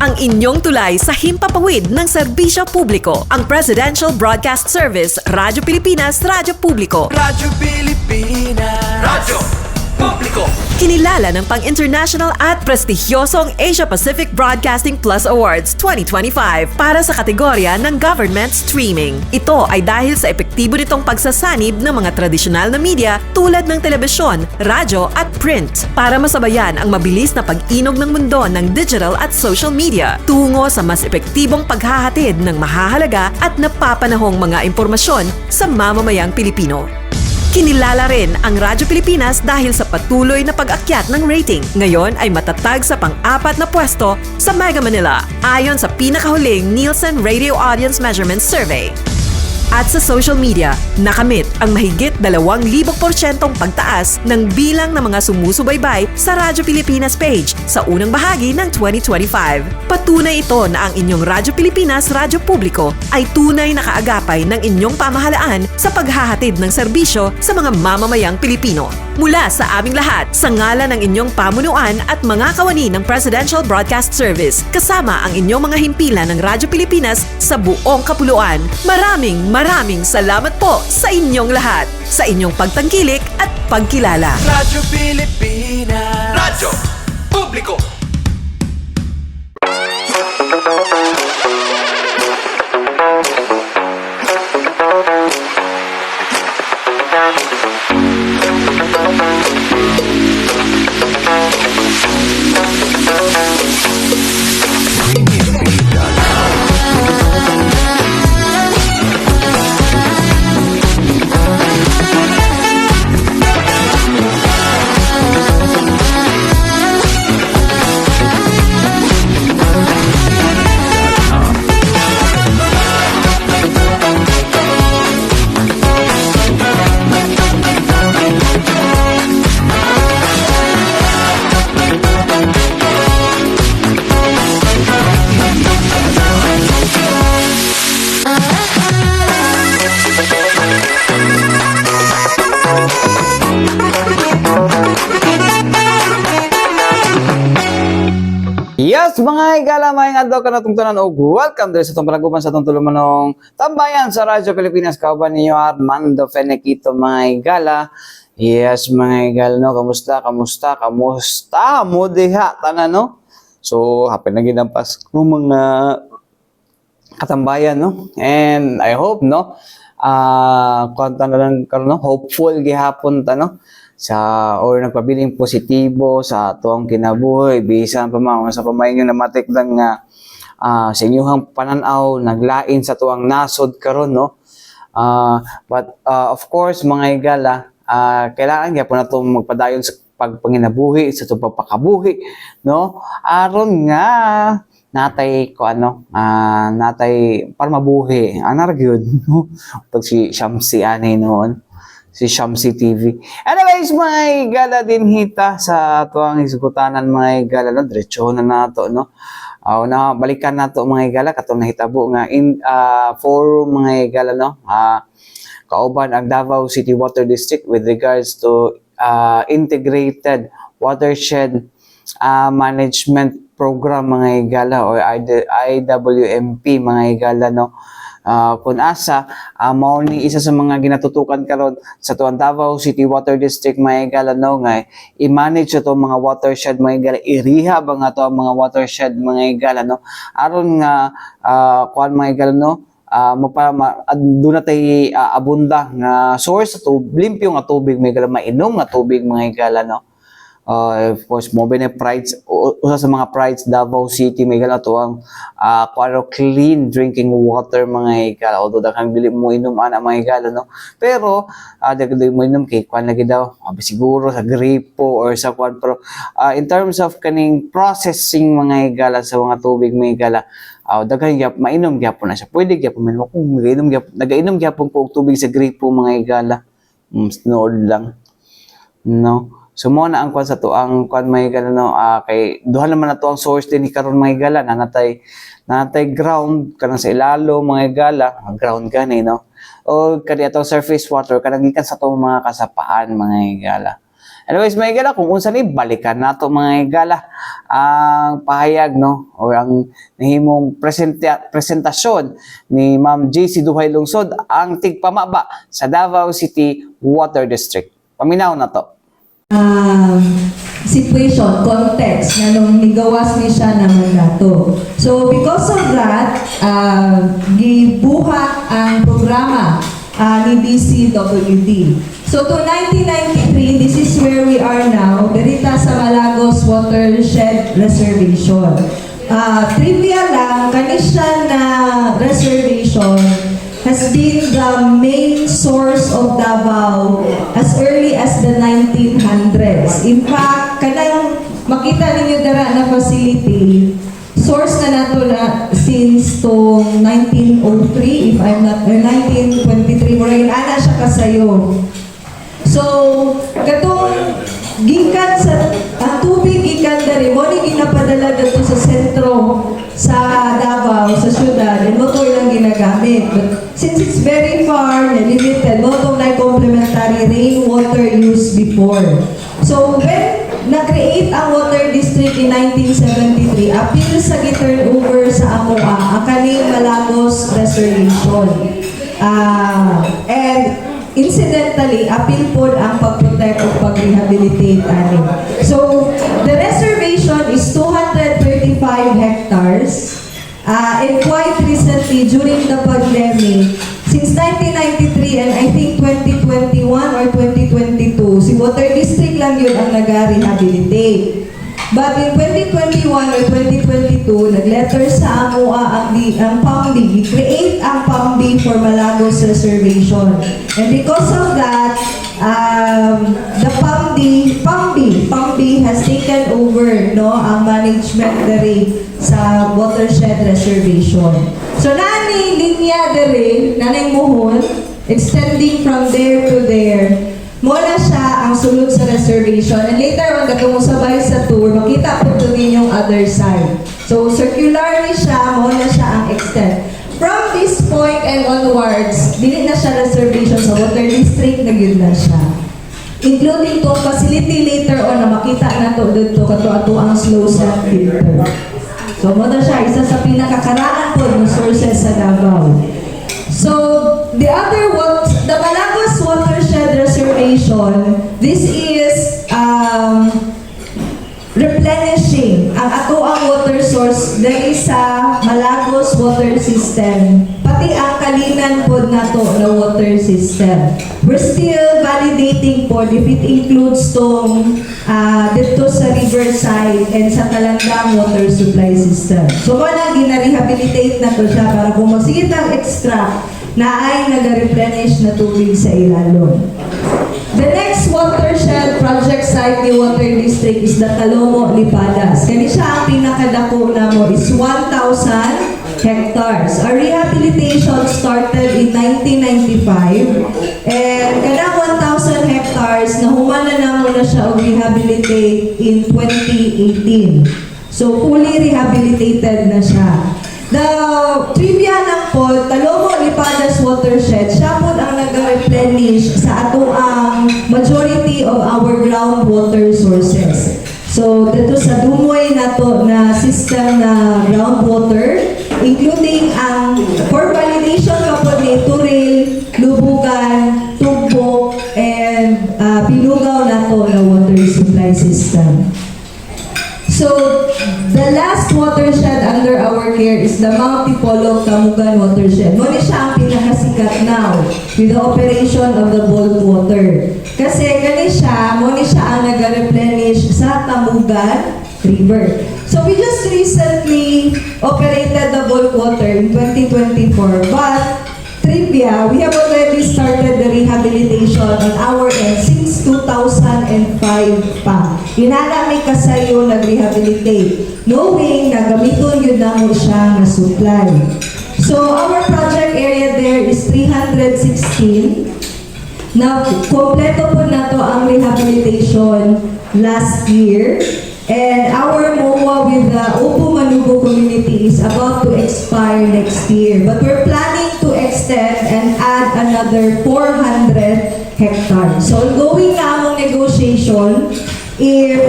ang inyong tulay sa himpapawid ng serbisyo publiko. Ang Presidential Broadcast Service, Radyo Pilipinas, Radyo Publiko. Radyo Pilipinas. Radyo Publiko. Kinilala ng pang-international at prestigyosong Asia Pacific Broadcasting Plus Awards 2025 para sa kategorya ng Government Streaming. Ito ay dahil sa epektibo nitong pagsasanib ng mga tradisyonal na media tulad ng telebisyon, radyo at print para masabayan ang mabilis na pag-inog ng mundo ng digital at social media tungo sa mas epektibong paghahatid ng mahahalaga at napapanahong mga impormasyon sa mamamayang Pilipino. Kinilala rin ang Radyo Pilipinas dahil sa patuloy na pag-akyat ng rating. Ngayon ay matatag sa pang-4 na pwesto sa Mega Manila ayon sa pinakahuling Nielsen Radio Audience Measurement Survey. At sa social media, nakamit ang mahigit 2,000% pagtaas ng bilang ng mga sumusubaybay sa Radyo Pilipinas page sa unang bahagi ng 2025. Patunay ito na ang inyong Radyo Pilipinas, Radyo Publiko ay tunay na kaagapay ng inyong pamahalaan sa paghahatid ng serbisyo sa mga mamamayang Pilipino. Mula sa aming lahat, sa ngalan ng inyong pamunuan at mga kawani ng Presidential Broadcast Service, kasama ang inyong mga himpilan ng Radyo Pilipinas sa buong kapuluan, maraming salamat po sa inyong lahat, sa inyong pagtangkilik at pagkilala. Radyo Pilipinas. Radyo Publiko. Yes, mga higala, mga adlaw ka na tungtunan o welcome dito sa itong palaguban sa itong tulumanong tambayan sa Radyo Pilipinas. Kauban ninyo Armando Fenekito, mga higala. Yes, mga higala, no? Kamusta mo diha, tanan, no? So, happy na ginang Pasko, mga katambayan, no? And I hope, no? Kwanta na lang, no? Hopeful gihapon ta, no? Or nagpabiling positibo sa tuwang kinabuhi, bisan pa mga sa pamayon na matikdan nga sa inyong pananaw, naglain sa tuwang nasod karon, no? But of course, mga higala, kailangan gyapon nato magpadayon sa pagpanginabuhi, sa itong pagpakabuhi, no? Aron nga natay natay para mabuhi anar gyud, no? Pag si Shamsi ani noon, si Shamsi TV. Anyways, mga higala din hita sa tuwang isgutanan, mga higala, no? Diretso na nato, no? Na balikan nato, mga higala, katong nahitabo nga in forum, mga higala, no? Kauban ang Davao City Water District with regards to integrated watershed management program, mga higala, or IWMP, mga higala, no? Kung asa, mao ni isa sa mga ginatutukan karon sa tuwang Davao City Water District, mga higala, no? Nga i-manage ito mga watershed, mga higala, i-rehab ang ito ang mga watershed, mga higala, no? Aron nga kuan, mga higala, no? Doon natin abunda nga source to limpyo nga tubig, mga higala, mainom nga tubig, mga higala, no? Of course, mo ba na prides, usa sa mga prides Davao City, may gala to ang clean drinking water, mga higala. Although daghang dili mo inom ana, mga higala, no? Pero dili mo inom kay kwan lagi daw, siguro sa gripo or sa kwan, pero in terms of kaning processing, mga higala, sa mga tubig, mga higala, daghan gyap mainom gyapon na siya. Pwede gyapon man kung nagainom gyapon ko og tubig sa gripo, mga higala. Snood lang, no? So mo na ang kwan sa to ang kwan, mga higala, no? Kay duha naman na to ang source din ni karon, mga higala, natay ground kanang sa ilalo, mga higala, ground gani, no? O kadi atong surface water kanang gikan sa to mga kasapaan, mga higala. Anyways, mga higala, kung unsa ni balikan nato mga higala ang pahayag no o ang nahimong presentasyon ni Ma'am JC Duhay Lungsod ang tigpamaba sa Davao City Water District. Paminaw na to. Situation, context, na nung nigawas ni siya ng mandato. So, because of that, gibuhat ang programa ni DCWD. So, to 1993, this is where we are now, dirita sa Malagos Watershed Reservation. Trivia lang, kanisya na reservation has been the main source of Davao as early as the 1900s. In fact, kanang makita ninyo dara na facility, source na nato na since to 1903, if I'm not, 1923, murag ana siya kasayo. So, katong gikan sa ang tubig gikan dari mo ni ginapadala dito sa sentro sa Davao, sa syudad, and mo to ilang ginagamit. But since it's very far, limited, mo to na complementary rainwater use before. So, when na-create ang water district in 1973, appeal sa gi-turn over sa AMOA, ang kaning Malagos Reservation. And incidentally, appeal po ang pag-protect o pag-rehabilitate anin. So, the reservation is 235 hectares. And quite recently, during the pandemic, since 1993 and I think 2021 or 2022, si Water District lang yun ang nag-rehabilitate. But in 2021 or 2022, nag-letter sa AMOA ang PAMBI, create ang PAMBI for Malagos Reservation. And because of that, the PAMBI has taken over ang management dere sa Watershed Reservation. So nani linya dere, nanay muhon, extending from there to there. Muna siya ang sulod sa reservation. And later on, katong sabay sa tour, makita po ito din yung other side. So, circularly siya, muna siya ang extend. From this point and onwards, dili na siya reservation sa Water District, nagyud na siya. Including tong facility later on na makita na to dito, kato ang slow sand filter. So, muna siya, isa sa pinakakaraan po ng sources sa Davao. So, the Malagos Watershed Reservation, this is replenishing ang ato ang water source dahil sa Malagos water system, pati ang kalinan po nato na water system. We're still validating po if it includes tong dito sa riverside and sa Talandang water supply system. So, kung gina-rehabilitate na to siya para kung magsigit ang extract na ay nag-replenish na tubig sa ilalon. The next watershed project site ni Water District is the Talomo Lipadas. Kani siya ang pinakadako na mo is 1,000 hectares. Our rehabilitation started in 1995 and kada 1,000 hectares nahumana na mo na siya og rehabilitate in 2018. So fully rehabilitated na siya. The trivia lang po, Talomo Lipadas Watershed, siya po ang nag-replenish sa ato ang majority of our groundwater sources. So, dito sa Dumoy na to na system na groundwater, including ang for validation kapag ni Turil, Lubugan, Tugbo, and Pilugaw na to na water supply system. So, the last watershed under our care is the Mount Tipolog Kamugan Watershed. Muna siya ang pinakasikat now with the operation of the bulk water. Kasi gani siya, muna siya ang nag-replenish sa Kamugan River. So, we just recently operated the bulk water in 2024. But, trivia, we have already started the rehabilitation on our end since 2005 pa. Inana may kasayo nag-rehabilitate, knowing na gamiton yun na mo siya na supply. So, our project area there is 316. Now, kompleto po na to ang rehabilitation last year. And our MOA with the Opo Manubo community is about to expire next year. But we're planning to extend and add another another 400 hectares. So ongoing na among negotiation. If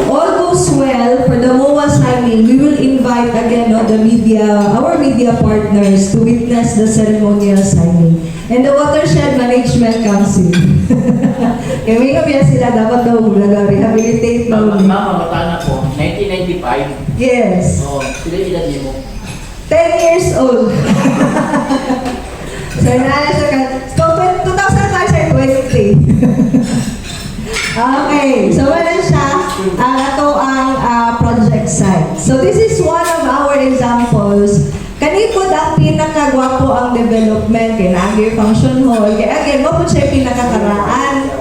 all goes well for the MOA signing, we will invite again the media, our media partners to witness the ceremonial signing. And the Watershed Management Council. Kaya may kabiya sila, dapat daw rehabilitate na ulit. Mama, matana ko, 1995. Yes. Oo, sila edad niyo mo. 10 years old. So, naalala siya ka. So, 2005 siya, 23. Okay, so wala siya, ito ang project site. So this is one of our examples. Kanipod ang pinakagwapo ang development, kaya naagay function hall, kaya again, mo po siya pinakakaraan.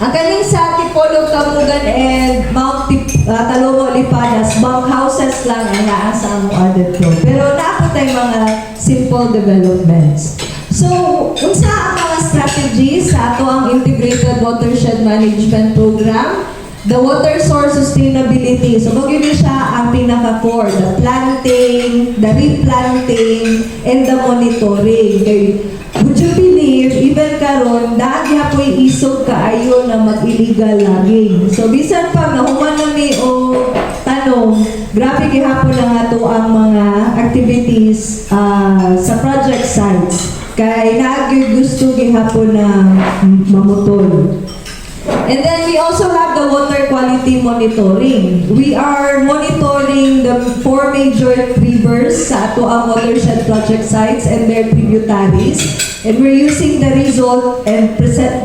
Ang kaning sa Tipolog, Tamugan, and Mount Talomo, Lipadas, bunk houses lang ang naasa ang audit ko. Pero naako tayo mga simple developments. So, unsa ang mga strategies sa ato ang Integrated Watershed Management Program? The water source sustainability. So, mag-yun siya ang pinaka-core. The planting, the replanting, and the monitoring. Okay. Would you believe, even karon dahil hapoy isog kaayo na mag-illegal logging. So, bisan pa, nahuman nami o tanong, grabe gihapon na nga to ang mga activities sa project sites. Kaya naagyo gusto gihapon na mamutol. And then we also have the water quality monitoring. We are monitoring the 4 major rivers sa ato ang watershed project sites and their tributaries. And we're using the result and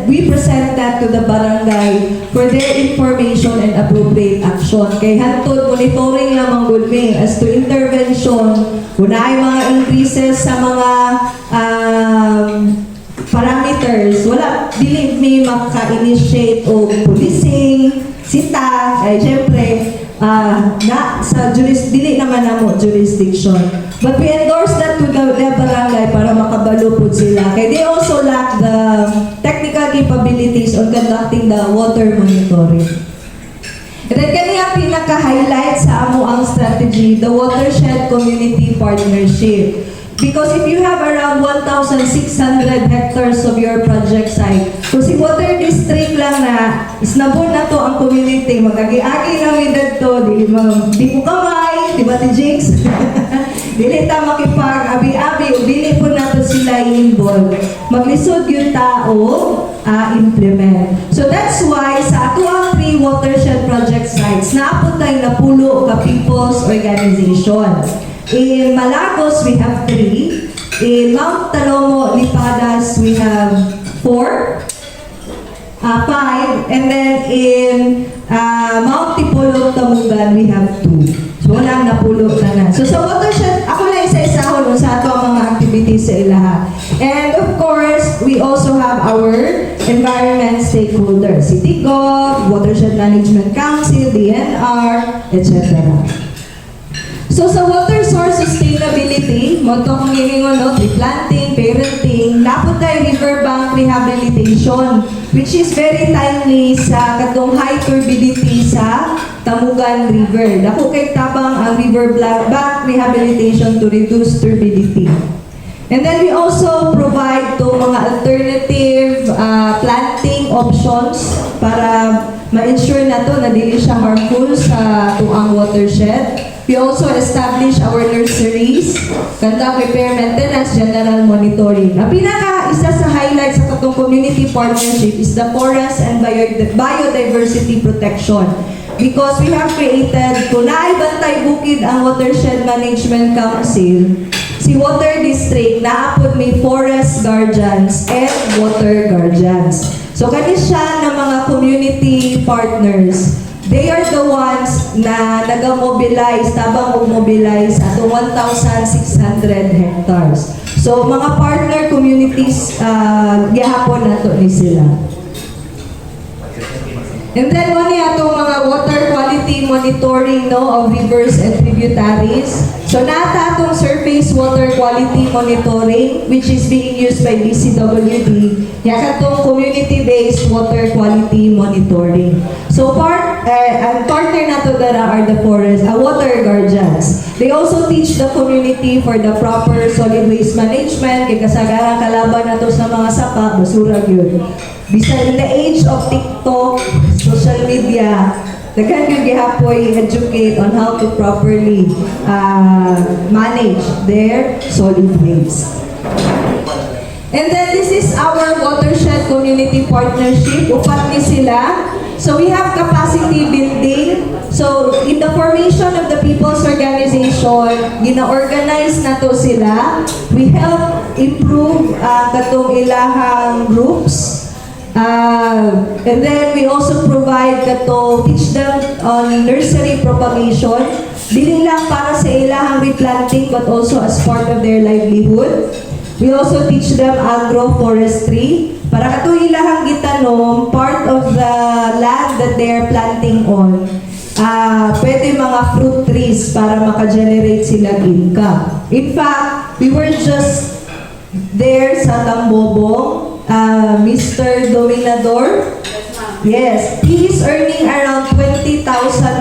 we present that to the barangay for their information and appropriate action. Kay hantod monitoring lamang gulmi as to intervention, kung ay mga increases sa mga parameters, wala, believe me, maka-initiate o policing, sita, ay syempre, dili naman na mo jurisdiction. But we endorse that to the barangay para makabalo po sila. Kaya they also lack the technical capabilities on conducting the water monitoring. And then kaniya pinaka-highlight sa amo ang strategy, the Watershed Community Partnership. Because if you have around 1,600 hectares of your project site, kung si water district lang na, isnabon na to ang community, magagi-agi na with to, di po kamay, di ba ti Jinx? Dili ta makipag-abi-abi, o dili po na to sila i-involve. Maglisod yung tao, implement. So that's why sa ato ang 3 watershed project sites, naapot tayo na pulo ka people's organization. In Malagos, we have 3. In Mount Talomo, Lipadas, we have 4. 5. And then in Mount Tipolog, Tamugan, we have 2. So walang napulo na. So sa watershed, ako lang isa-isa sa ato ang mga activities sa ilaha. And of course, we also have our environment stakeholders, City Gov, Watershed Management Council, DNR, etc. So sa water source sustainability, mo itong hiningon, replanting, parenting, napot tayo riverbank rehabilitation, which is very timely sa katong high turbidity sa Tamugan River. Dako kay tabang ang riverbank rehabilitation to reduce turbidity. And then we also provide to mga alternative planting options para ma-ensure na to na dili siya harmful sa tuang watershed. We also establish our nurseries, conduct repair maintenance, general monitoring. Ang pinaka-isa sa highlights sa katong community partnership is the forest and biodiversity protection. Because we have created, kung naibantay bukid ang Watershed Management Council, si Water District, naapod may forest guardians and water guardians. So kani siya ng mga community partners. They are the ones na nag-mobilize, tabang mag-mobilize ato 1,600 hectares. So mga partner communities, gihapon nato ni sila. And then mo niya itong mga water quality monitoring of rivers and tributaries. So nata itong surface water quality monitoring which is being used by DCWD. Yan itong community-based water quality monitoring. So ang partner na to dara are the water guardians. They also teach the community for the proper solid waste management. Kaya kasagaran kalaban na to sa mga sapa, basura yun. Bisan in the age of TikTok, social media, daghan yung gihapoy educate on how to properly manage their solid waste. And then this is our watershed community partnership. Upat ni sila. So we have capacity building. So in the formation of the People's Organization, gina-organize na to sila. We help improve katong ilahang groups. And then we also provide teach them on nursery propagation. Dili lang para sa ilahang replanting but also as part of their livelihood. We also teach them agroforestry. Para kato ilahang gitanom, part of the land that they are planting on, pwede mga fruit trees para maka-generate sila income. In fact, we were just there sa Tambobo, Mr. Dominador. Yes, he is earning around 20,000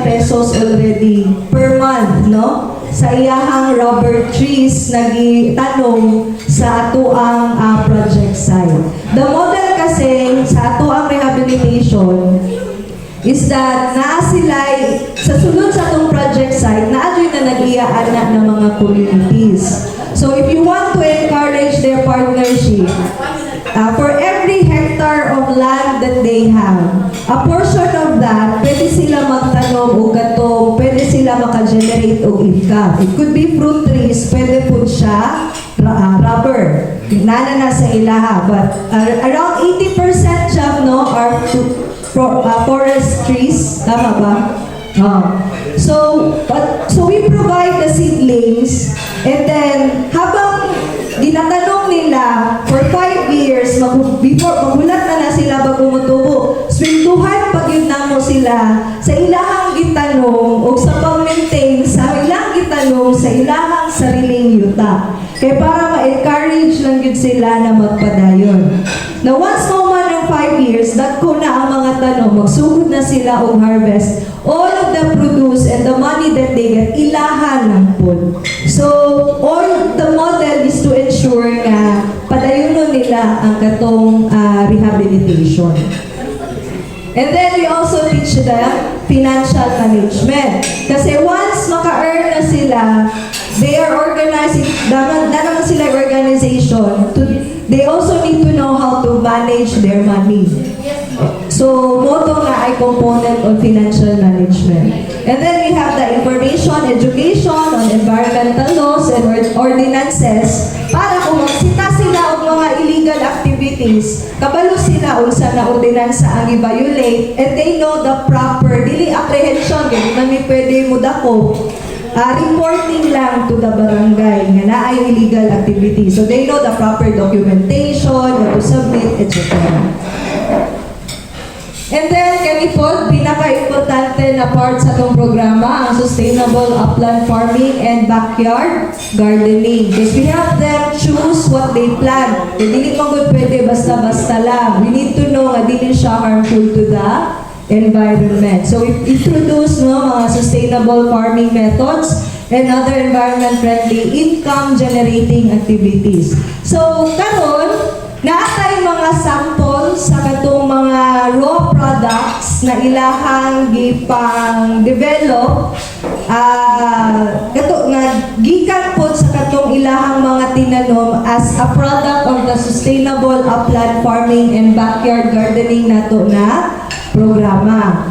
pesos already per month, no? Sa iyahang rubber trees nagitanom sa atoang project site. The model kasi sa atoang rehabilitation is that naa sila sa sulod sa atong project site, naadyoy na nag-iyaan na ng mga communities. So if you want to encourage their partnership, for every hectare of land that they have, a portion of that, pwede sila magtanom o gatong, pwede sila maka-generate o income. It could be fruit trees, pwede po siya rubber. Nana na sa ilaha. But around 80% siya, are forest trees. Tama ba? So we provide the seedlings and then habang ginatanong nila for 5 years, magulat na sila bago mutubo. Swintuhan pag yun na mo sila sa ilahang gitanong o sa pag-maintain sa ilang gitanong sa ilahang sariling yuta. Kaya para ma-encourage lang yun sila na magpadayon. Now once mo man ng 5 years, dagko na ang mga tanong, magsugod na sila og harvest. All of the produce and the money that they get, ilahan lang po. So, all the model is to ensure na padayunon nila ang katong rehabilitation. And then we also teach them financial management. Kasi once maka-earn na sila, they are organizing, naman sila organization, they also need to know how to manage their money. So, moto nga ay component of financial management. And then we have the information, education on environmental laws and ordinances para kung magsita sila og mga illegal activities, kabalo sila unsa na ordinansa ang i-violate and they know the proper, dili apprehension, hindi man may pwede mo dako. Reporting lang to the barangay nga naay illegal activity. So they know the proper documentation, what to submit, etc. And then, kanipod, pinaka-importante na part sa itong programa, ang sustainable upland farming and backyard gardening. Because we have them choose what they plant. Hindi mo pwede basta-basta lang. We need to know nga dili siya harmful to the environment. So we introduce mga sustainable farming methods and other environment-friendly income-generating activities. So, karon naatay mga samples sa katong mga raw products na ilahang gipang develop kato nga gikan pod sa katong ilahang mga tinanom as a product of the sustainable upland farming and backyard gardening nato na programa.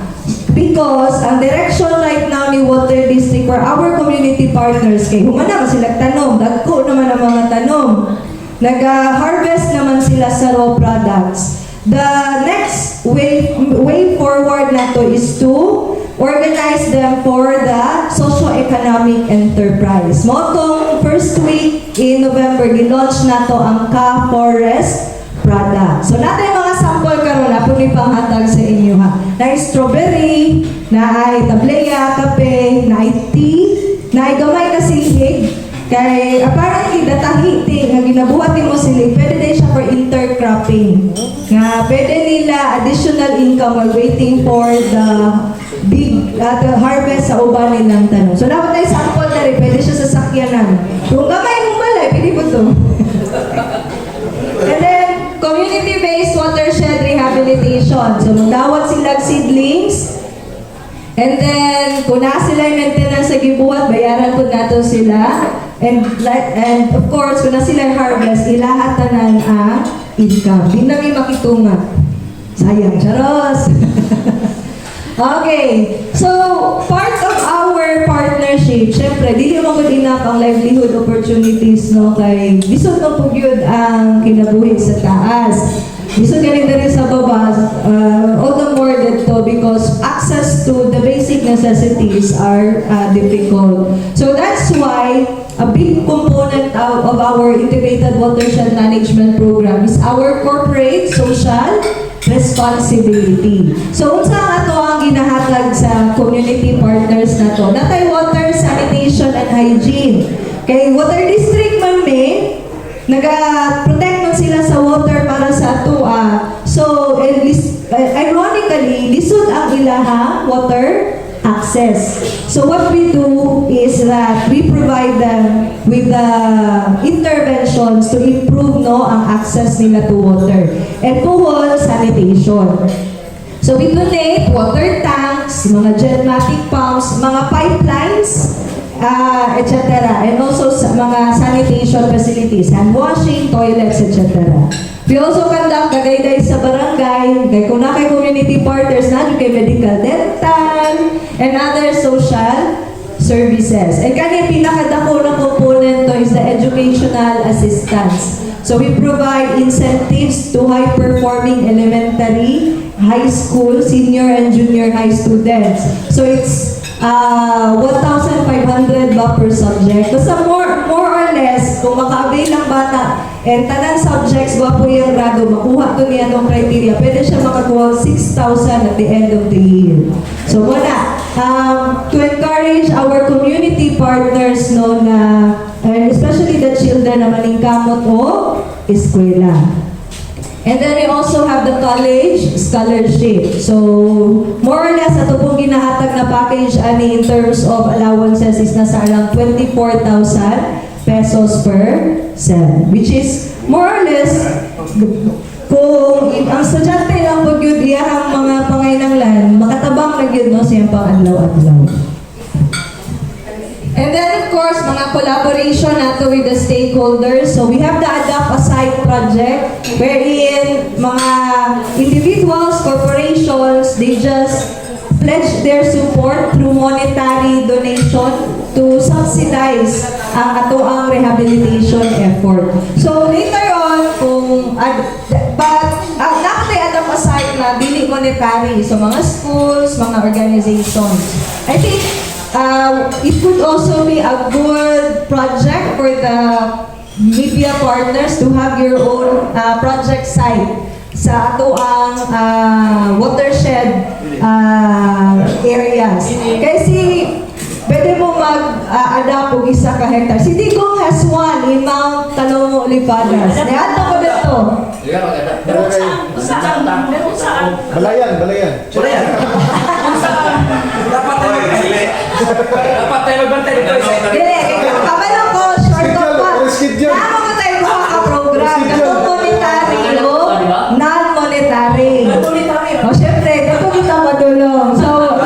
Because ang direction right now ni Water District for our community partners kay humana man sila tanom, dagko naman ang mga tanom. Nag-harvest naman sila sa raw products. The next way forward na to is to organize them for the socio-economic enterprise. Motong first week in November, gi-launch na to ang Ka Forest product. So natin mga sample karon na po ni panghatag sa inyo ha. Na strawberry, na ay tableya, kape, na ay tea, na ay gamay na silhig. Kay apparently datahiting nga ginabuhat mo silhig, pwede din siya for intercropping. Nga pwede nila additional income while waiting for the big the harvest sa uban nilang tanong. So dapat tayo sample na rin, pwede siya sa sakyanan. Kung gamay mong balay, pwede po to. And then, community-based watershed rehabilitation. So, magdawat silang seedlings. And then, kung na sila yung maintenance sa gibuhat, bayaran po nato sila. And of course, kung na sila yung harvest, ilahatanan ang income. Di namin makitunga. Sayang, charos! Okay, so part of our partnership, syempre, di mo ko enough ang livelihood opportunities, no? Kay bisod na po yun ang kinabuhi sa taas. Bisod galing na rin sa baba, all the more that to because access to the basic necessities are difficult. So that's why a big component of our integrated watershed management program is our corporate social responsibility. So, unsa nga to ang ginahatag sa community partners na to? Natay water, sanitation, and hygiene. Kay water district man may, naga-protect man sila sa water para sa atua. So, ironically, lisod ang ilaha water access. So what we do is that we provide them with the interventions to improve no ang access nila to water and puhol sanitation. So we donate water tanks, mga genmatic pumps, mga pipelines, etc. And also sa mga sanitation facilities, hand washing, toilets, etc. We also conduct kagayday sa barangay, kay kung na kay community partners na kay medical, dental, and other social services. And kanya pinakadako na component to is the educational assistance. So we provide incentives to high-performing elementary, high school, senior and junior high students. So it's 1,500 ba per subject. Basta more or less, kung maka-avail ang bata, and tanan subjects ba po yung grado, makuha to niya ng criteria, pwede siya makakuha 6,000 at the end of the year. So wala. To encourage our community partners no na, especially the children na maningkamot o eskwela. And then we also have the college scholarship. So, more or less, ito pong ginahatag na package ani in terms of allowances is nasa around 24,000 pesos per sem. Which is more or less, kung ang estudyante lang po yun, iyahang mga pangainanglan, makatabang na yun, no, siyang pang-adlaw-adlaw. And then, of course, mga collaboration nato with the stakeholders. So, we have the Adapt a Site project wherein mga individuals, corporations, they just pledge their support through monetary donation to subsidize ang atoang rehabilitation effort. So, later on, kung nakatay Adapt a Site na dili monetary, so mga schools, mga organizations. I think it could also be a good project for the media partners to have your own project site sa ato ang watershed areas. Kasi pwede mo mag-adapt og isa ka hectare. Si Digong has one in Mount Talong Olivadas. Naadto ko dito. Balayan. Dapat tayo magbantay dito. Dili, kabalo ko, short of pa. Naamo ko tayo mga ka-program. Katong monetary o non-monetary. O syempre, katong kita madulong. So,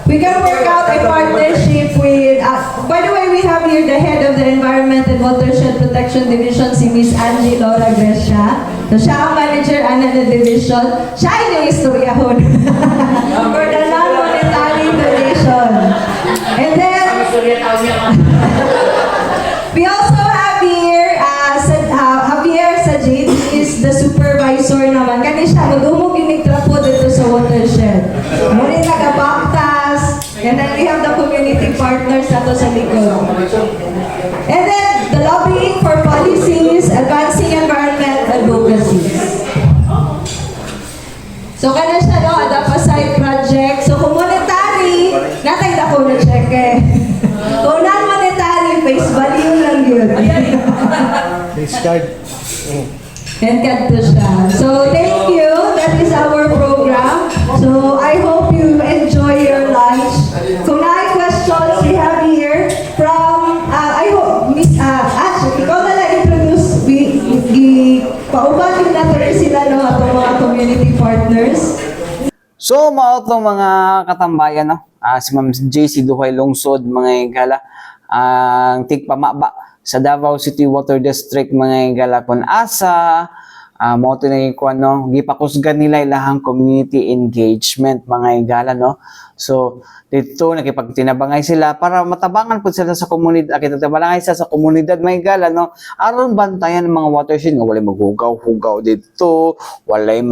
we can work out a partnership with, by the way, we have here the head of the Environment and Watershed Protection Division, si Miss Angie Laura Grecia. So, siya ang manager na division. Siya yung istoryahon. For the non-monetary donation. And then, we also have here, Javier Sajid is the supervisor naman. Kani siya, magumog yung nagtrapo dito sa watershed. Muna nagabaktas. And then we have the community partners nato sa likod. And then, the lobbying for policies, advancing environment side project. So kung monetary, natay ako na check eh. Kung non-monetary, face value lang yun. Face card. And ganito siya. So thank you. That is our program. So I hope you enjoy your lunch. Kung na questions we have here from, I hope, Miss, actually, ikaw na lang introduce, paubatin natin sila no, atong mga community partners. So, mao to mga katambayan, no? Si Ma'am JC Duhay Lungsod, mga higala, ang tigpamaba sa Davao City Water District, mga higala, kun asa, mao to na yung no? Gipakusgan nila ilahang community engagement, mga higala, no? So, dito nakipagtinabangay sila para matabangan po sila sa komunidad, kitatabangay sila sa komunidad, mga higala, no? Aron bantayan ng mga watershed nga walay maghugaw-hugaw dito, walay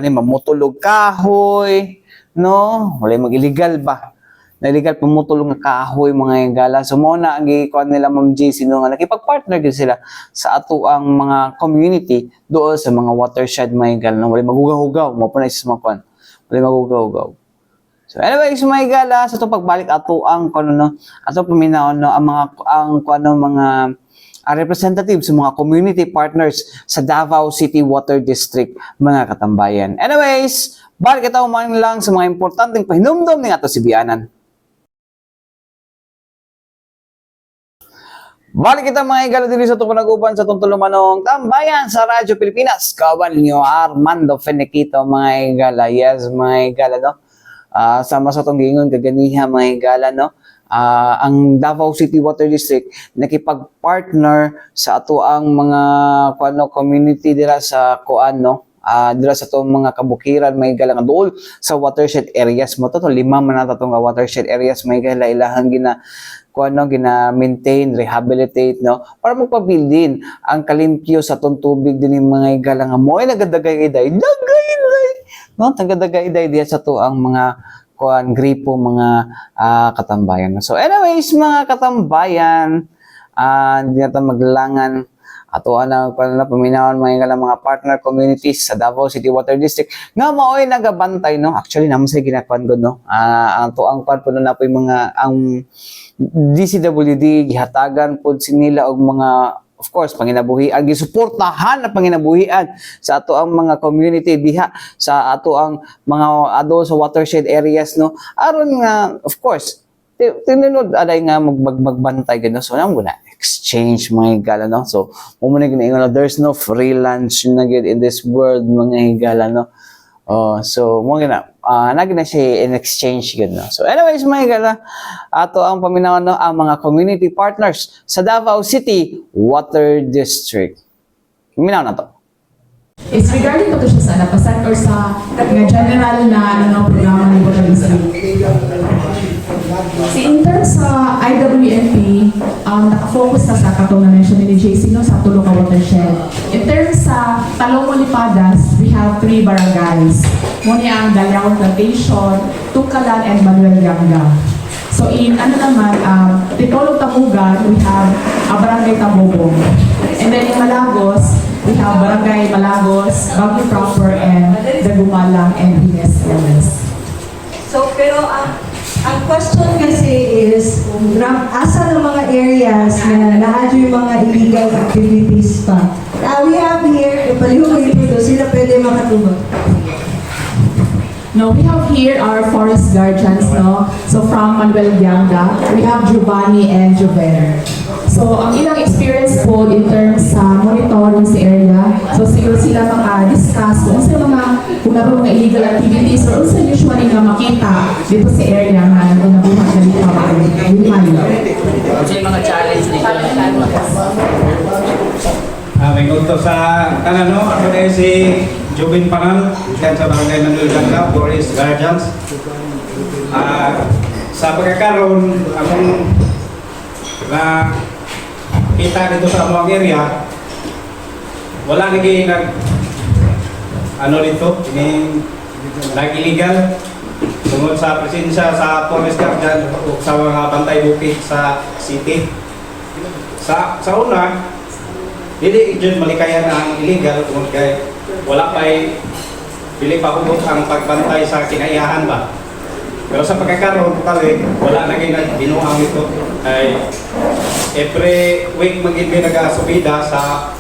mamutulog kahoy, no? Walay mag-illegal ba? Na illegal pumutulog nga kahoy, mga higala. So mo na ang gikuan nila Ma'am JC no nga nakipag-partner gid sila sa ato ang mga community doon sa mga watershed, mga higala. No? Walay magugaw-hugaw, mo pa na isa mga kuan. Walay magugaw-hugaw. So anyways, mga higala, sa itong pagbalik ato ang kuno no, ato paminaon no ang mga representative sa mga community partners sa Davao City Water District, mga katambayan. Anyways, balik ito man lang sa mga importanteng pahinumdom ng ato si Bianan. Balik kita mga higala dili sa itong panaguban sa itong tulumanong tambayan sa Radyo Pilipinas. Kawan niyo Armando Feniquito, mga higala. Yes, mga higala, no? Sama sa itong gingon kaganiha, mga higala, no? Ang Davao City Water District nakipag-partner sa ato ang mga community dira sa dira sa itong mga kabukiran, may galang dool sa watershed areas mo to 5 man na itong watershed areas, may gala ilahang gina-maintain, rehabilitate, no? Para magpabilin ang kalimpyo sa itong tubig din yung mga igalang mo ay nagadagay-iday, no? Nagadagay-iday diya sa to ang mga gripo, mga katambayan. So anyways, mga katambayan, hindi natin maglangan ato na paminawan mga partner communities sa Davao City Water District nga maoy nagabantay, no? Actually naman sila ginakuan gud, no? Ato ang puno na po yung mga ang DCWD gihatagan pod sinila og mga, of course, panginabuhian, gisuportahan na panginabuhian sa ato ang mga community diha sa ato ang mga ado sa watershed areas, no? Aron nga, of course, tinunod aday nga magbantay gano. So namo na exchange, mga higala, no? So mo na ginaingon, there's no free lunch na gid in this world, mga higala, no? So mo gina nagina siya in exchange gid, no? So anyways, mga higala, ato ang paminawan, no, ang mga community partners sa Davao City Water District. Paminaw na to. It's regarding po to siya sa napasan or sa general na programa ng Water District. In terms sa IWNP, nakafocus na sa katong na-mention ni JC, no, sa tulong ka watershed. In terms sa Talong Molipadas, we have 3 barangays. Muna ang Daliao Plantation, Tukalan, and Manuel Yanga. So in Tipolog Tamugan, we have Barangay Tabobong. And then in Malagos, we have Barangay Malagos, Baguio Proper, and Dagumalang, and Ines Ellis. So pero ang question kasi is, asa ng mga areas na naadyo yung mga illegal activities pa? We have here, palihugin dito, sila pwede makatulong. No, we have here our forest guardians, no? So from Manuel Yanga, we have Giovanni and Joven. So ang ilang experience po in terms sa monitoring sa area, so siguro sila maka-discuss kung sa mga illegal activities or also usually nga makita dito sa area na nabuhat na dito Kasi yung mga challenge nito. May gusto sa kanan, no? Ako na si Jobin Panal, yan sa Barangay Manuel Yanga, Forest Guardians. Sa pagkakaroon, akong na kita dito sa among area, wala naging nag-illegal tungkol sa presensya sa Forest Guardian o sa mga bantay bukid sa city. Sa una, hindi dyan malikayan ang illegal tungkol kay wala pa'y pili pa hubot ang pagbantay sa kinaiyahan ba. Pero sa pagkakaroon, totally, wala na kayo binuang ito. Ay, every week magiging nagasubida sa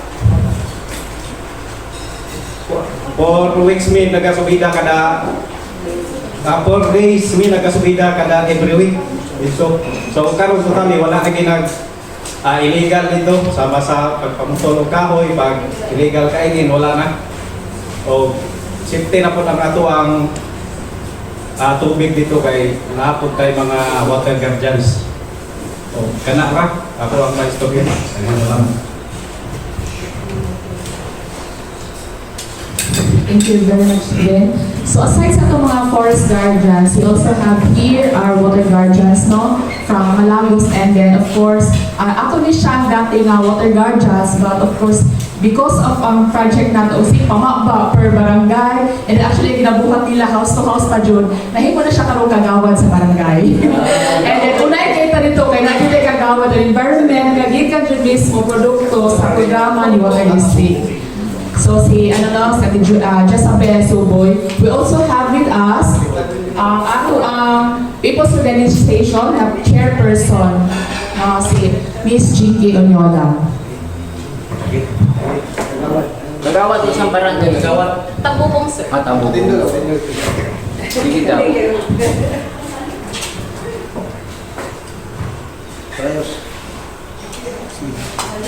4 weeks may nagasubida kada 4 days may nagasubida kada every week. So karon totally wala na kayo illegal dito sama sa pagpamutol og kahoy, pag illegal kainin wala na. O safety na po ang ato ang tubig dito kay naapod tayo mga water guardians. O kana ra ako ang maistorya. Ano lang. Thank you very much, Ben. So aside sa itong mga forest guardians, we also have here our water guardians, no? From Malagos, and then of course, ako ni siya dating water guardians, but of course, because of ang project nato si pamaba per barangay, and actually ginabuhat nila house to house pa jud, nahimo na siya karong kagawad sa barangay. And then unay kay pa dito kay nakita kagawad ng environment, kagikan jud mismo produkto sa programa ni Water District. So si Jezabel Suboy. We also have with us People's Organization chairperson si Miss Jinky Onyola. Nagawad isang barangay, nagawad. Tabubong, sir. Tabubong. Sige daw.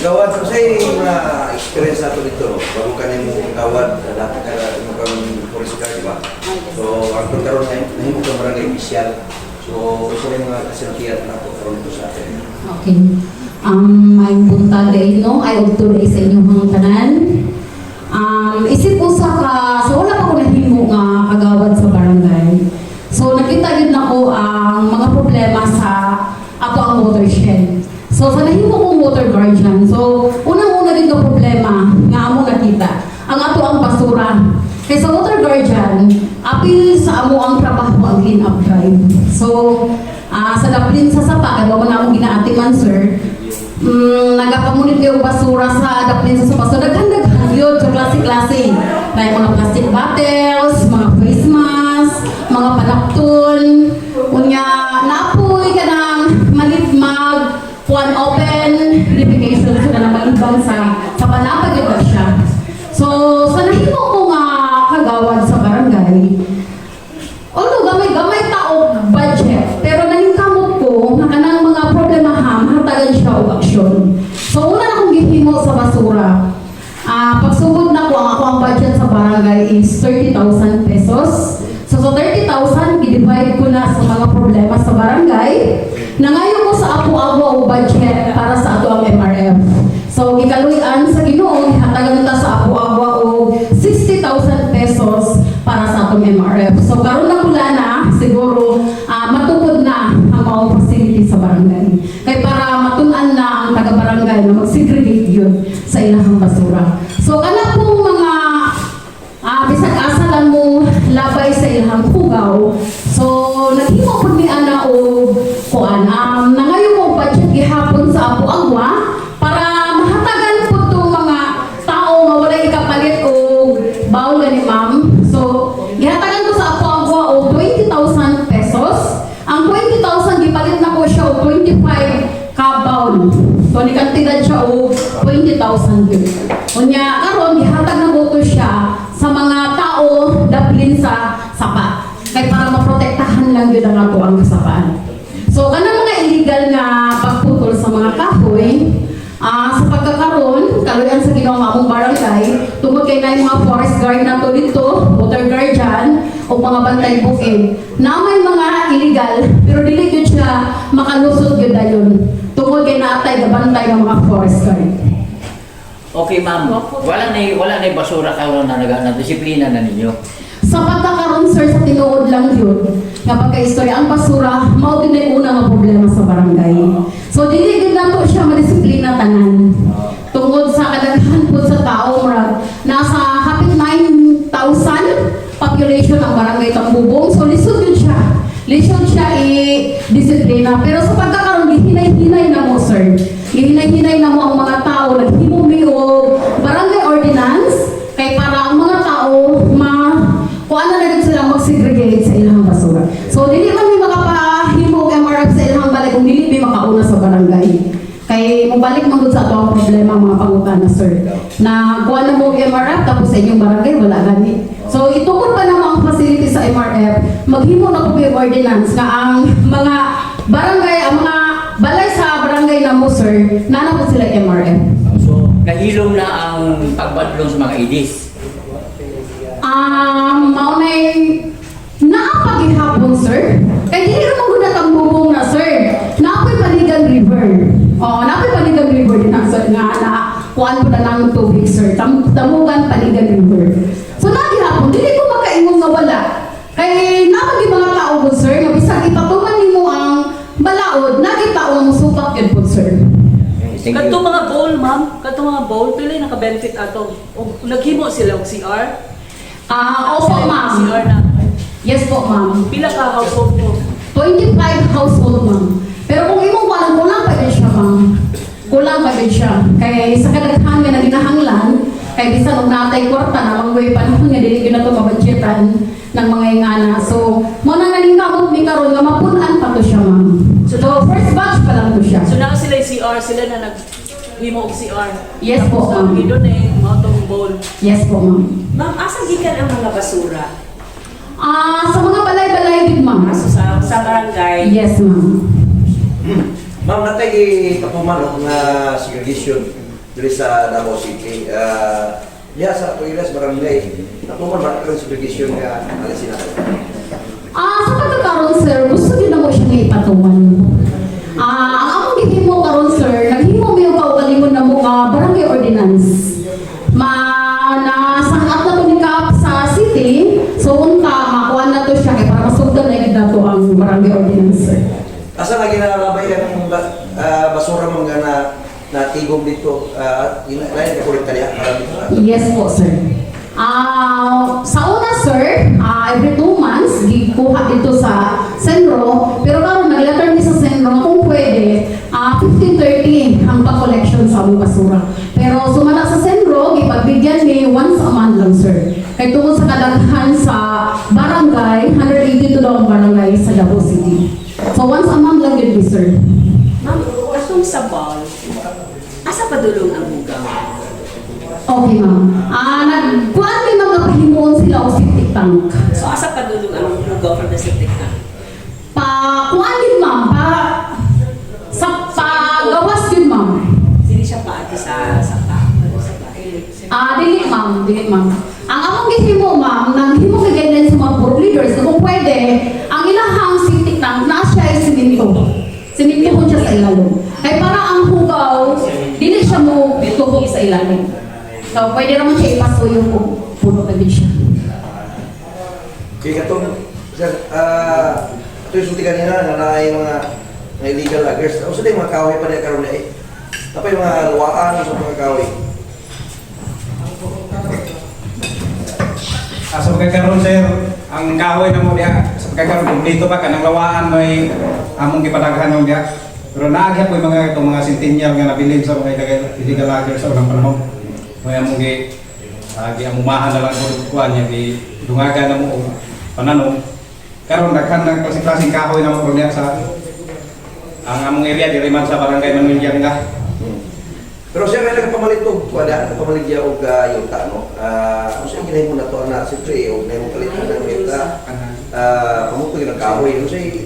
Gawad ko sa mga experience nato dito. Bago ka na yung gawad, dapat ka na yung forest guard, di ba? So, ang pagkaroon na yung mga barangay official. So, gusto rin mga kasinatiyan na po karoon ito sa atin. Okay. May punta day, no? Ay, today sa inyong mga tanan. Isip ko so wala pa ko nahimo nga kagawad sa barangay. So, nakita din ako ang mga problema sa ato ang watershed. So, sa nahimo kong water guardian, so, unang-una din ka problema nga amo nakita, ang ato ang basura. Kaya sa water guardian, apil sa amo ang trabaho ang clean-up drive. So, sa daplin sa sapa, kaya mo na akong ginaatiman, sir, nagapamunit ko yung basura sa daplin sa sapa. So, daghan-daghan yun, so klase-klase. May mga plastic bottles, mga face mask, mga panapton, unya, naapoy ka ng malitmag, one open litigation sila na mag-ibang sa panapag ito siya. So, sa nahimo ko nga kagawad sa barangay, although gamay tao budget, pero nangingkamot ko na kanang mga problemahan, hatagan siya o aksyon. So, una na akong gihimo sa basura. Pagsugod na ko, ang budget sa barangay is 30,000 pesos. So, sa 30,000, i-divide ko na sa mga problema sa barangay. Nangayon ko sa apo-apo o budget para sa ato ang MRF. So, ikaluyan sa Ginoo, hatagan ta sa apo-apo o 60,000 pesos para sa atong MRF. So, karon na pula na, siguro, matukod na ang mga facility sa barangay. Kaya para matunan na ang taga-barangay na mag-segregate yun sa ilahang basura. So, kana pong mga bisag asa lang mo labay sa ilahang pugaw. So, naghimo po ni ana o kuan. Nangayon mo budget gihapon sa Apo Agwa para mahatagan po itong mga tao nga wala ikapalit o bawl ni ma'am. So, gihatagan ko sa Apo Agwa o 20,000 pesos. Ang 20,000 gipalit na ko siya o 25 ka bawl. So, nikantidad siya o 20,000 yun. Unya, karon gihatag na ko siya sa mga tao daplin sa sapa. Kaya para maprotektahan lang yun ang ato ang kasapaan. So, kanang mga illegal nga pagputol sa mga kahoy, sa pagkakaroon, kaluyan sa ginawa mong barangay, tungkol kay na yung mga forest guard na to dito, water guardian, o mga bantay bukid, na may mga illegal, pero dili yun siya makalusot yun na yun. Tungkol kay naatay na bantay ng mga forest guard. Okay, ma'am. Wala na basura karon na disiplina na ninyo. Sa pagkakaroon, sir, sa tinuod lang yun, nga pagka-istorya, ang basura, mao din ay una nga problema sa barangay. So, dili din na to siya madisiplina tanan. Tungkol sa kadaghan po sa tao, nasa hapit 9,000 population ang barangay Tambubong. So, lisod yun siya. Lisod siya i-disiplina. Pero sa pagkakaroon, gihinay-hinay na mo, sir. Gihinay-hinay na mo ang mga tao, naghimumi o barangay ordinance, kay para ang mga tao balay kung dili bi makauna sa barangay. Kay mobalik man gud sa ato ang problema mga pangutana sir. Na kuha na mo MRF tapos sa inyong barangay wala gani. So itukod pa na ang facility sa MRF, maghimo na ko yung ordinance nga ang mga barangay, ang mga balay sa barangay na mo sir, nanapod sila MRF. So, kahilom na ang pagbadlong sa mga IDs. Maunay naapagihapon sir. Kay dili naman gud natang bubong na sir. Naapoy Paligan River. Naapoy Paligan River din na sir nga na kuan po na ng tubig sir. Tamugan Paligan River. So nagihapon dili ko makaingon nga wala. Kay napagi mga tao po sir, nga bisag ipatuman nimo ang balaod, nagitaon mo supak yun po sir. Thank Kato you. mga bowl, ma'am, kato mga bowl, pila yung naka-benefit ato. O, naghimo sila og CR? Opo ma'am. CR na. Yes po ma'am. Pila ka household mo? 25 household ma'am. Pero kung imong walang kulang pa din siya ma'am. Kulang pa din siya. Kaya sa kadaghan nga na ginahanglan, kaya bisan og natay kwarta na manggoy panahon nga dili gyud nato mabudgetan ng mga ingana. So, mo na nalingkamot mi karon nga mapunan pa to siya ma'am. So, first batch pa lang to siya. So na sila yung CR, sila na naghimo og CR. Yes po, Tapos ma'am. i-donate mo itong bowl. Yes po ma'am. Ma'am, asa gikan ang mga basura? Sa mga balay-balay din ma'am. Aso sa barangay? Yes ma'am. Ma'am, natay kapuman nga segregation diri sa Davao City. Diya sa Tuilas Barangay, napuman ba ang segregation nga alisin natin? Sa pagkakaroon sir, gusto din na mo siya nga ipatuman. Ang among gihimo karon sir, naghimo mi og kaugalingon na mo nga barangay ordinance. Nasahat na to ni Kap sa city, so unta makuha na to siya kay para masugdan na gid nato ang barangay ordinance sir. Asa nga ginalabay ang basura mo nga na tigom dito lain ka kolekta niya para dito. Yes po sir. Sa una sir, every 2 months gikuha dito sa Senro, pero karon nagletter ni sa Senro kung pwede 15-30 ang pa-collection sa among basura. Pero sumala sa Senro, ipagbigyan ni once a month lang sir. Kay tungod sa kadaghan sa barangay, 182 daw ang barangay sa Davao City. So once a month lang yun sir. Ma'am, katong sa bowl, asa padulong ang bugang? Okay ma'am. Nagkuhan may mga pahimuon sila o septic tank. So asa padulong ang bugang from the septic tank? Kuhan din ma'am, sa pagawas yun ma'am. Dili siya paagi sa Dili ma'am. Ang among gihimo ma'am, naghimo ka guidelines sa mga board leaders na kung pwede, ang ilahang septic tank na siya ay siminto. Siminto ko siya sa ilalim. Kaya para ang hugaw, dili siya mo tuhog sa ilalim. So pwede naman siya ipasuyo kung puno na din siya. Okay, katong sir, ito yung suti kanina na yung mga illegal loggers. O sa mga kahoy pa niya karoon na eh. Tapos yung mga luwaan sa mga kahoy. Sa pagkakaroon sir, ang kahoy na mo diya, sa pagkakaroon dito pa kanang lawaan may among gipadaghan mo diya. Pero naagya po yung mga centennial nga nabilin sa mga illegal loggers sa unang panahon. May among amumahan na lang ko kuan niya di dungagan na mo pananom. Karon daghan ng klaseng kahoy na mo diya sa ang among area diri man sa barangay Manuel nga. Pero siya may nagpamalit og kuwada, nagpamalit niya og yuta, no? Kung siya ginahin mo na to na, siyempre, og na yung palitan ng yuta, pamuto yung kahoy. Kung siya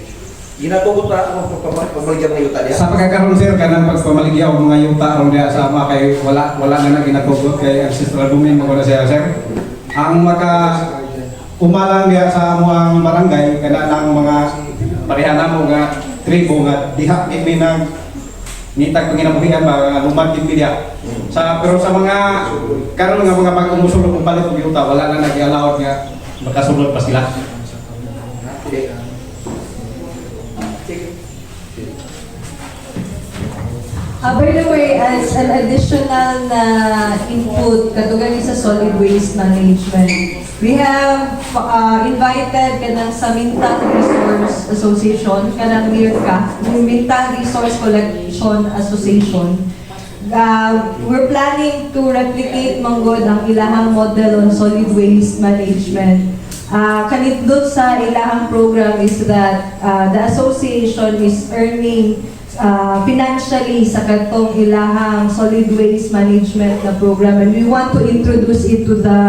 ginatugot na ang pamalit niya ng yuta niya. Sa pagkakaroon sir, kanang pagpamaligya og mga yuta ron diya sa ama kay wala na ginatugot kay ancestral domain mo na siya sir. Ang umalang diya sa amuang barangay kana ng mga pareha namo nga tribo nga diha mi nang nitag panginabuhian ba lumad din diya. Pero sa mga karon nga mga pag-umusulog og palit og yuta wala na nag-allow nga makasulod pa sila. Okay. By the way, as an additional input, katugan sa solid waste management, we have invited kanang sa Mintang Resource Association, kanang MIRCA, yung Mintang Resource Collection Association. We're planning to replicate manggod ang ilahang model on solid waste management. kanindot sa ilahang program is that the association is earning financially sa katong ilahang solid waste management na program, and we want to introduce it to the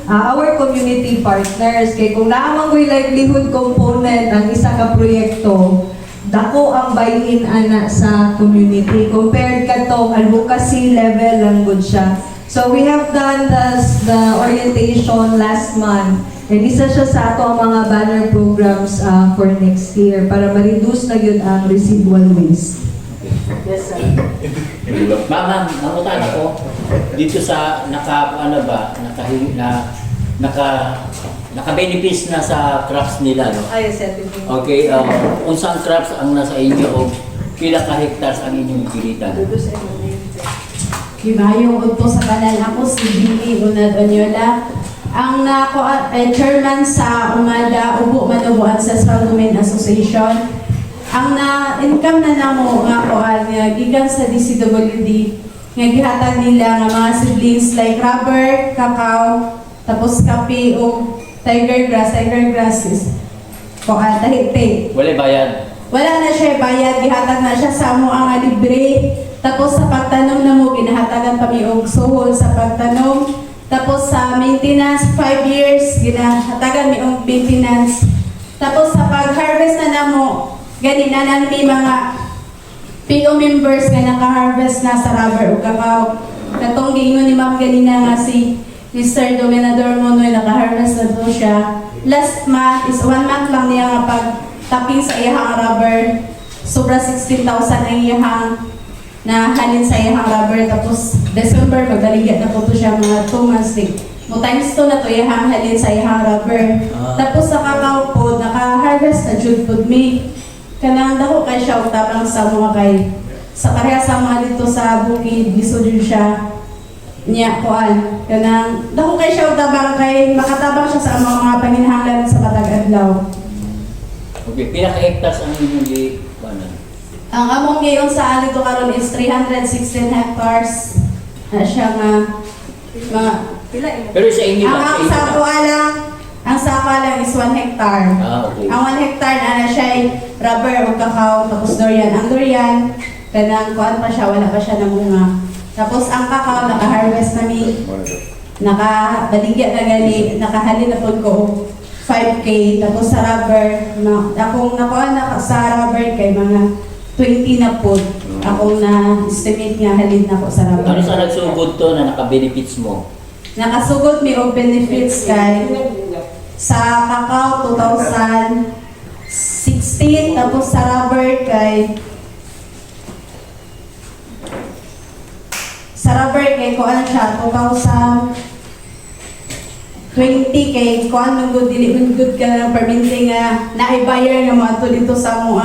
our community partners. Kay kung naamang ko'y livelihood component ang isa ka proyekto, dako ang buy-in ana sa community compared katong advocacy level lang gud siya. So we have done the orientation last month, and isa siya sa ato ang mga banner programs for next year para ma-reduce na yun ang residual waste. Yes, sir. Ma'am, namutan ako dito sa naka-benefits na sa crops nila, no? Ay, sir. Okay, unsang crops ang nasa inyo o pila ka hectares ang inyong gilitan? Kimayong udto sa kanan ako si Billy Unad Onyola. Ang chairman sa Umada Ubo Manubuan sa Women Association. Ang na-income na namo nga kuan nga gikan sa DCWD nga gihatag nila nga mga siblings like rubber, cacao, tapos kape o tiger grass is kuan tahiti. Wala bayad. Wala na siya bayad, gihatag na siya sa amo ang libre. Tapos sa pagtanom na mo, ginahatagan pa mi og suhol sa pagtanom. Tapos sa maintenance, 5 years, ginahatagan mi og maintenance. Tapos sa pag-harvest na namo, gani na may mga PO members nga naka-harvest na sa rubber o cacao. Katong giingon ni Ma'am ganina nga si Mr. Dominador Monoy, naka-harvest na doon siya. Last month is 1 month lang niya nga pag-tapping sa iyahang rubber. Sobra 16,000 ang iyahang na halin sa iyang rubber. Tapos December magdaligat na po to siya mga 2 months din. Mo times 2 na to iyang halin sa iyang rubber. Tapos sa cacao po naka-harvest na jud pod me. Kanang dako kay siya utabang sa mga kay sa pareha sa mga dito sa bukid biso din siya niya kuan. Kanang dako kay siya utabang kay makatabang siya sa mga panginahanglan sa matag adlaw. Okay, pila ka hectares ang inyong gikuanan? Ang among ngayon sa dito karon is 316 hectares na siya nga mga Pero sa inyo ang sako lang is 1 hectare. Okay. Ang 1 hectare na siya ay rubber o cacao tapos durian. Ang durian kanang kuan pa siya, wala pa siya namunga. Tapos ang cacao naka-harvest na mi. Nakabaligya na gani, nakahalin na po ko 5K. Tapos sa rubber, akong nakuha na sa rubber kay mga 20 na po. Akong na-estimate nga halin na ko sa rubber. Ano sa nagsugod to na naka-benefits mo? Nakasugod mi og benefits kay sa cacao 2016 tapos sa rubber kay kuan siya 2020 kay kuan nung good dili good ka ng permitting nga naibayar nga mo dito sa mo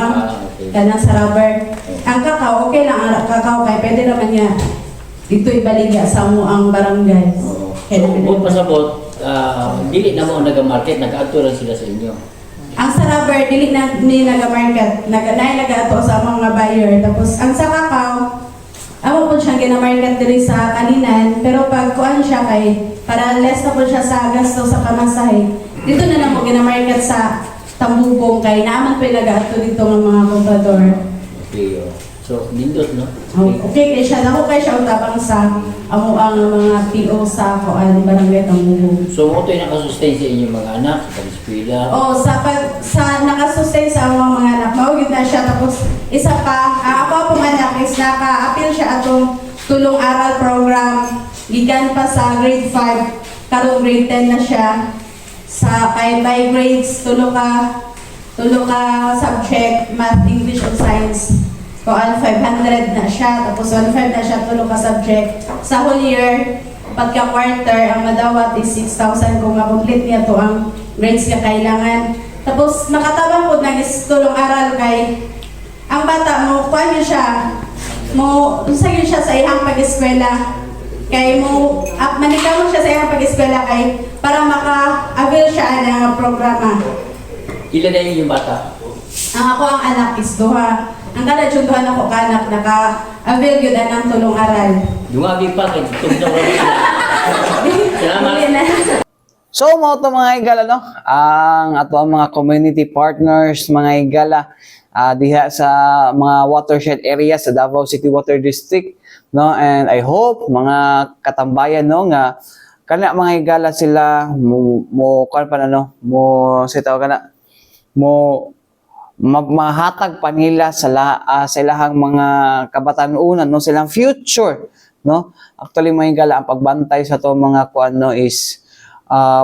Okay. kanang sa rubber. Ang cacao okay lang ang cacao kay pwede naman niya dito ibaligya sa mo ang barangay. So, kung pasabot, dili na mo nag-market, nag-ato lang sila sa inyo. Ang sa rubber, dili na ni nag-market, nag-ato sa mga buyer. Tapos, ang sa cacao, amo po siyang gina-market diri sa kaninan, pero pag kuan siya kay, para less na po siya sa gasto sa pamasahe, dito na mo gina-market sa tambubong kay naaman po yung nag-ato dito ng mga comprador. Okay, so, nindot, no? Okay, kay siya, nako kay siya utabang sa amo ang mga PO sa kuan barangay tambubong. So, mo ito yung nakasustain sa inyong mga anak, sa eskwela. Sa nakasustain sa among mga anak, maugid na siya. Tapos isa pa, ako po anak is naka-appeal siya atong tulong aral program. Gikan pa sa grade 5, karong grade 10 na siya. Sa by grades, tulo ka subject, math, English, and science. Kuan 500 na siya, tapos 1.5 na siya, tulo ka subject. Sa whole year, pagka-quarter, ang madawat is 6,000 kung ma-complete niya to ang grades niya kailangan. Tapos makatabang po ng tulong aral kay ang bata mo, kuan niya siya, usagin siya sa ihang pag-eskwela. Kay manikaw mo siya sa ihang pag-eskwela kay para maka-avail siya ng programa. Ilan na yung bata? Ang ako ang anak is duha. Ang kada yung duha na ko kanak, naka-avail yun ang tulong aral. Dumagi pa kay tutong na rin. Salamat. So, mo to mga igala, no? Ang ato ang mga community partners, mga igala, diha sa mga watershed areas sa Davao City Water District, no? And I hope mga katambayan, no, nga kana mga igala sila mo kan pa na, no? Mo sitaw kana mo mahatag pa nila sa ilahang mga kabatanunan, no, silang future, no. Actually mga igala, ang pagbantay sa to mga kuan, no, is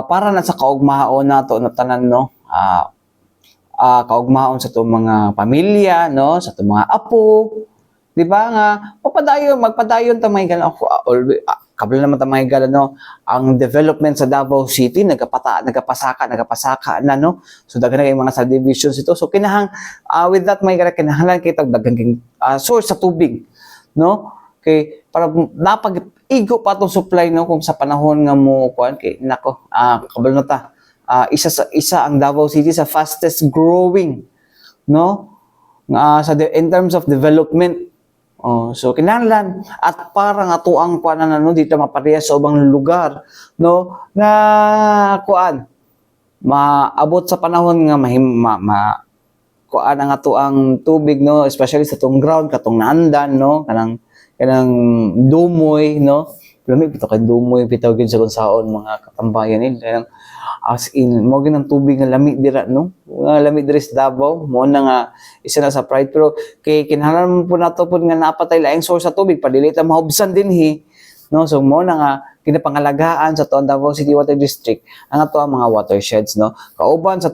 para na sa kaugmaon nato na tanan, no, kaugmaon sa to mga pamilya, no, sa to mga apo, di ba nga magpadayon ta mga igala. Kabla naman ta mga igala, no, ang development sa Davao City nagapasaka na, no. So daghan na mga subdivisions ito. So kinahang with that mga igala, kinahanglan kita daghang source sa tubig, no. Okay, para napag-igo pa tong supply, no, kung sa panahon nga mo kuan kay nako, kabla na ta. Isa ang Davao City sa fastest growing, no, in terms of development. So kinahanglan at parang ato ang kuan na, no, dito mapareha sa ubang lugar, no, nga kuan maabot sa panahon nga kuan ang ato ang tubig, no, especially sa tong ground katong naandan, no, kanang dumoy, no. Lami bitaw kay dumoy bitaw gyud sa kunsaon mga katambayan nila. As in mo gyud ang tubig nga lami dira, no. Nga lami diri sa Davao mo na nga isa na sa pride, pero kay kinahanglan po nato pud nga napatay laing source sa tubig padili ta mahubsan dinhi, no. So mo na nga kinapangalagaan sa tuang Davao City Water District ang ato ang mga watersheds, no. Kauban sa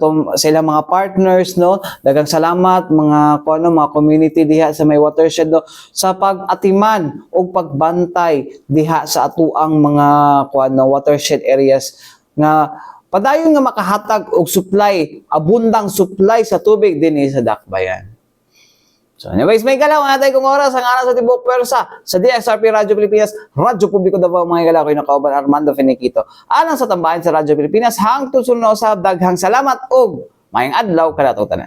ilang mga partners, no, daghang salamat mga kuno mga community diha sa may watershed, no, sa pag-atiman o pagbantay diha sa atuang mga kuno watershed areas nga padayon nga makahatag og supply, abundang supply sa tubig dinhi sa Dakbayan. So anyways, may galaw nga tayo kung oras ang aras sa Tibok Pwersa sa DXRP Radyo Pilipinas, Radyo Publiko Davao mga galaw, ko'y nakauban Armando Finiquito. Alang sa tambahin sa Radyo Pilipinas, hangtod sunod na usab, daghang salamat og mayang adlaw kada tanan.